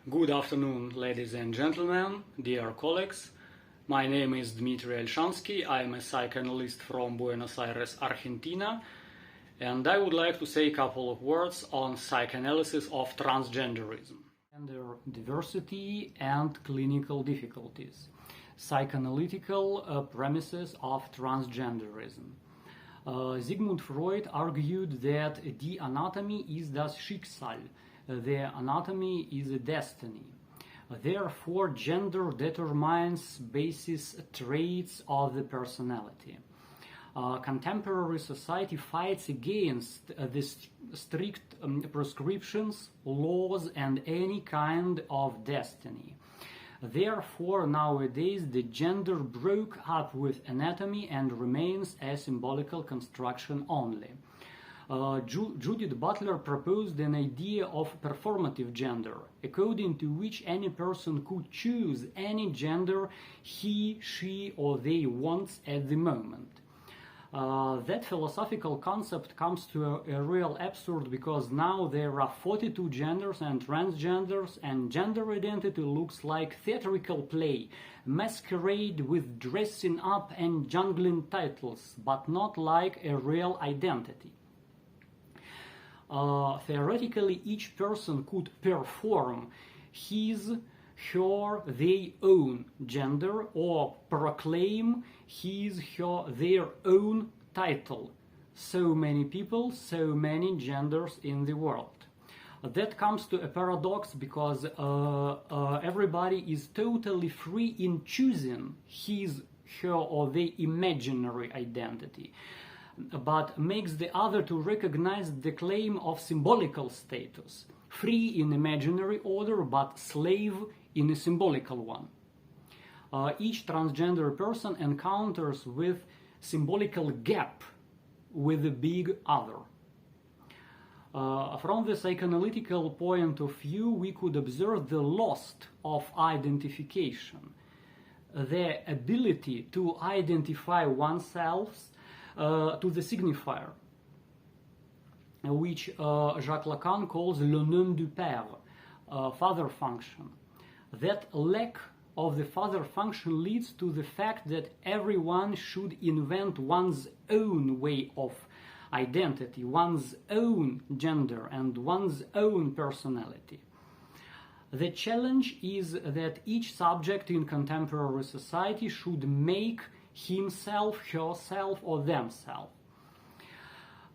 Good afternoon, ladies and gentlemen, dear colleagues. My name is Dmitry Olshansky. I am a psychoanalyst from Buenos Aires, Argentina, and I would like to say a couple of words on psychoanalysis of transgenderism. Gender diversity and clinical difficulties. Psychoanalytical premises of transgenderism. Sigmund Freud argued that the anatomy is das Schicksal. The anatomy is a destiny. Therefore, gender determines basis traits of the personality. Contemporary society fights against the strict prescriptions, laws, and any kind of destiny. Therefore, nowadays, the gender broke up with anatomy and remains a symbolical construction only. Judith Butler proposed an idea of performative gender, according to which any person could choose any gender he, she, or they wants at the moment. That philosophical concept comes to a real absurd because now there are 42 genders and transgenders, and gender identity looks like theatrical play, masquerade with dressing up and jangling titles, but not like a real identity. Theoretically, each person could perform his, her, their own gender or proclaim his, her, their own title. So many people, so many genders in the world. That comes to a paradox because everybody is totally free in choosing his, her, or their imaginary identity, but makes the other to recognize the claim of symbolical status, free in imaginary order but slave in a symbolical one. Each transgender person encounters with symbolical gap with the big other. From the psychoanalytical point of view, we could observe the loss of identification, the ability to identify oneself to the signifier, which Jacques Lacan calls le Nom-du-père, father function. That lack of the father function leads to the fact that everyone should invent one's own way of identity, one's own gender, and one's own personality. The challenge is that each subject in contemporary society should make himself, herself, or themselves.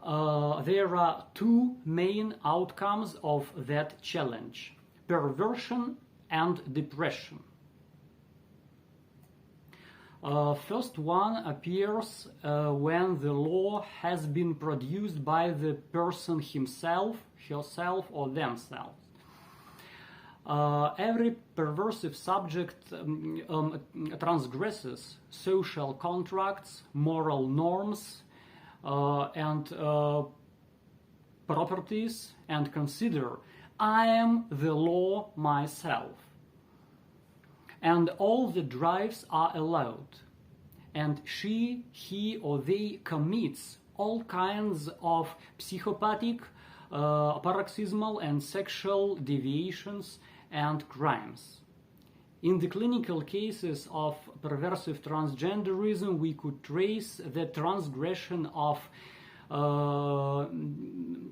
There are two main outcomes of that challenge: perversion and depression. First one appears when the law has been produced by the person himself, herself, or themselves. Every perversive subject transgresses social contracts, moral norms, and properties, and consider, I am the law myself. And all the drives are allowed. And she, he, or they commits all kinds of psychopathic, paroxysmal, and sexual deviations and crimes. In the clinical cases of perversive transgenderism, we could trace the transgression of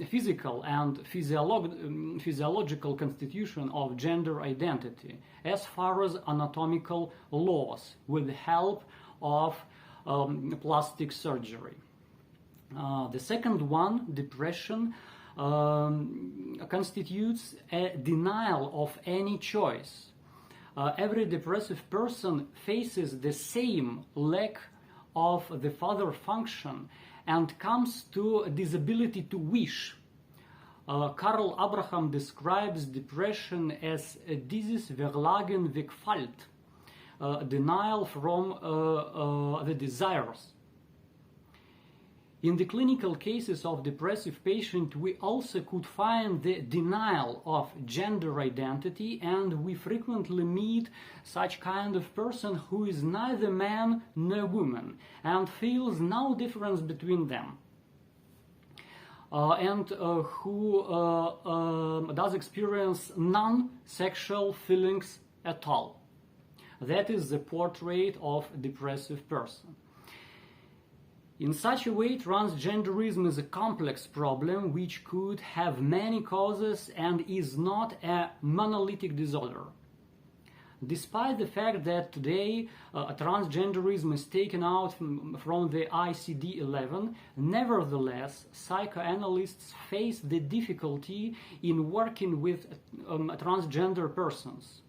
physical and physiological constitution of gender identity as far as anatomical laws with the help of plastic surgery. The second one, depression, constitutes a denial of any choice. Every depressive person faces the same lack of the father function and comes to a disability to wish. Karl Abraham describes depression as dieses Verlangen, wegfällt, denial from the desires. In the clinical cases of depressive patients, we also could find the denial of gender identity, and we frequently meet such kind of person who is neither man nor woman and feels no difference between them. and who does experience non-sexual feelings at all. That is the portrait of a depressive person. In such a way, transgenderism is a complex problem which could have many causes and is not a monolithic disorder. Despite the fact that today transgenderism is taken out from the ICD-11, nevertheless, psychoanalysts face the difficulty in working with transgender persons.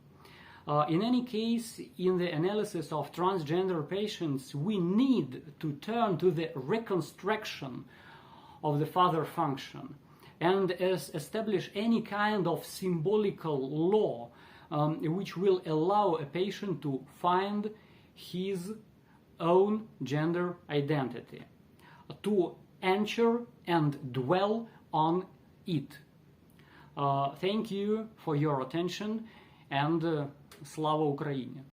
In any case, in the analysis of transgender patients, we need to turn to the reconstruction of the father function and establish any kind of symbolical law which will allow a patient to find his own gender identity, to enter and dwell on it. Thank you for your attention, and Slava Ukraini!